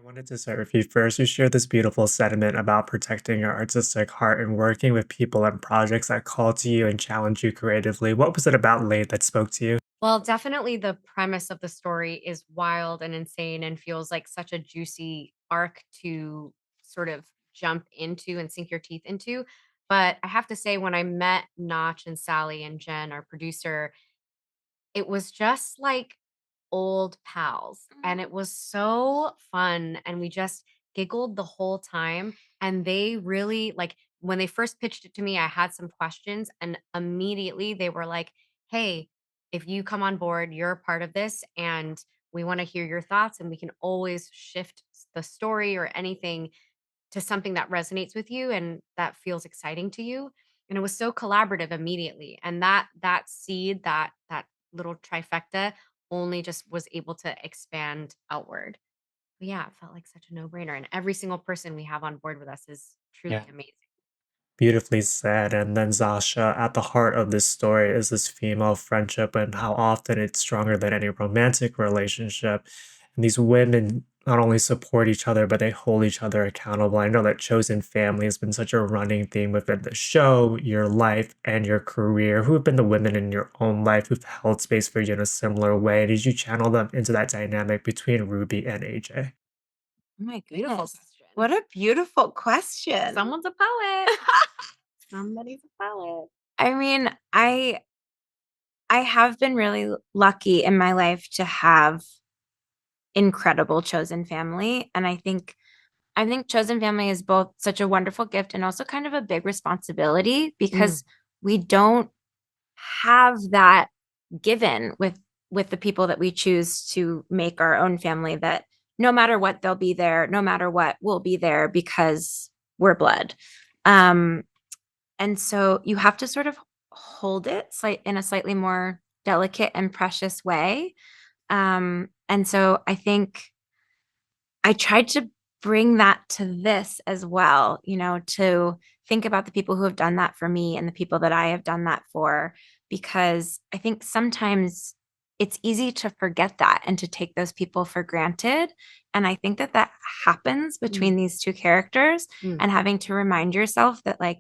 wanted to start with you first. You shared this beautiful sentiment about protecting your artistic heart and working with people and projects that call to you and challenge you creatively. What was it about Late that spoke to you? Well, definitely the premise of the story is wild and insane and feels like such a juicy arc to sort of jump into and sink your teeth into. But I have to say, when I met Notch and Sally and Jen, our producer, it was just like old pals, and it was so fun, and we just giggled the whole time, and they really like, when they first pitched it to me, I had some questions, and immediately they were like, "Hey, if you come on board, you're a part of this, and we wanna hear your thoughts, and we can always shift the story or anything to something that resonates with you and that feels exciting to you." And it was so collaborative immediately. And that seed, that little trifecta only just was able to expand outward. But yeah, it felt like such a no-brainer. And every single person we have on board with us is truly Yeah. amazing. Beautifully said. And then Zasha, at the heart of this story is this female friendship and how often it's stronger than any romantic relationship. And these women not only support each other, but they hold each other accountable. I know that chosen family has been such a running theme within the show, your life, and your career. Who have been the women in your own life who've held space for you in a similar way? Did you channel them into that dynamic between Ruby and AJ? Oh my Beautiful goodness. question. What a beautiful question. Someone's a poet. Somebody's a poet. I mean, I have been really lucky in my life to have incredible chosen family, and I think chosen family is both such a wonderful gift and also kind of a big responsibility Mm, because we don't have that given with the people that we choose to make our own family, that no matter what they'll be there, no matter what we'll be there because we're blood. Um And so you have to sort of hold it in a slightly more delicate and precious way. And so I think I tried to bring that to this as well, to think about the people who have done that for me and the people that I have done that for, because I think sometimes it's easy to forget that and to take those people for granted. And I think that happens mm, between these two characters, mm, and having to remind yourself that, like,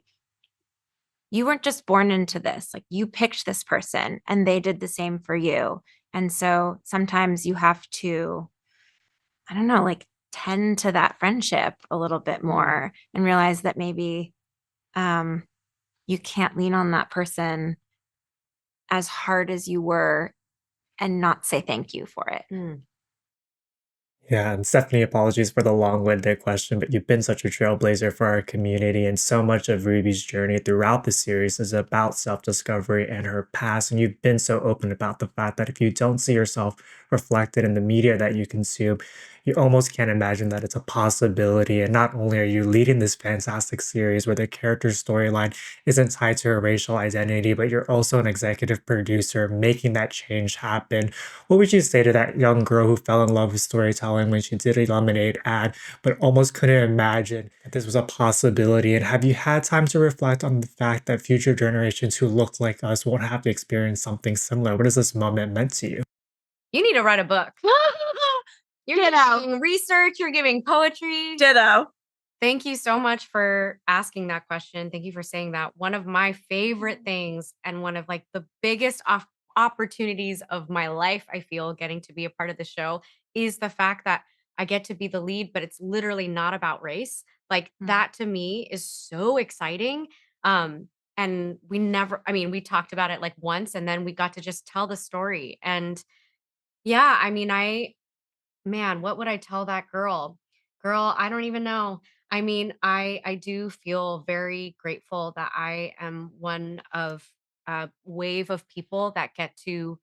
you weren't just born into this. Like, you picked this person and they did the same for you. And so sometimes you have to, I don't know, like, tend to that friendship a little bit mm. more and realize that maybe um, you can't lean on that person as hard as you were and not say thank you for it. Mm. Yeah, and Stephanie, apologies for the long-winded question, but you've been such a trailblazer for our community, and so much of Ruby's journey throughout the series is about self-discovery and her past. And you've been so open about the fact that if you don't see yourself reflected in the media that you consume, you almost can't imagine that it's a possibility. And not only are you leading this fantastic series where the character's storyline isn't tied to her racial identity, but you're also an executive producer making that change happen. What would you say to that young girl who fell in love with storytelling when she did a lemonade ad, but almost couldn't imagine that this was a possibility? And have you had time to reflect on the fact that future generations who look like us won't have to experience something similar? What has this moment meant to you? You need to write a book. You're Ditto. giving research, you're giving poetry. Ditto. Thank you so much for asking that question. Thank you for saying that. One of my favorite things and one of like the biggest opportunities of my life, I feel, getting to be a part of the show is the fact that I get to be the lead, but it's literally not about race. Like Mm. that to me is so exciting. Um, and we never, I mean, we talked about it like once and then we got to just tell the story. And yeah, I mean, man, what would I tell that girl? Girl, I don't even know. I mean, I do feel very grateful that I am one of a wave of people that get to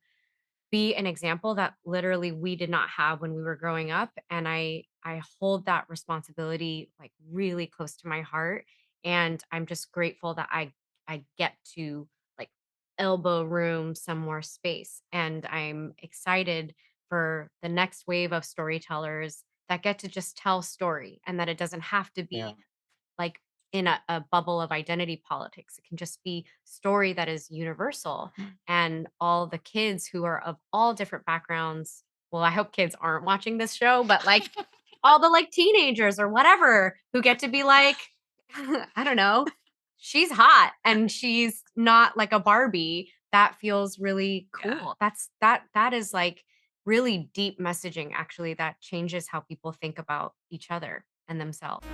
be an example that literally we did not have when we were growing up, and I hold that responsibility like really close to my heart, and I'm just grateful that I get to like elbow room some more space, and I'm excited for the next wave of storytellers that get to just tell story and that it doesn't have to Yeah. be like in a bubble of identity politics. It can just be story that is universal. And all the kids who are of all different backgrounds. Well, I hope kids aren't watching this show, but like all the like teenagers or whatever who get to be like, I don't know, she's hot and she's not like a Barbie. That feels really Yeah. cool. That is like really deep messaging actually that changes how people think about each other and themselves.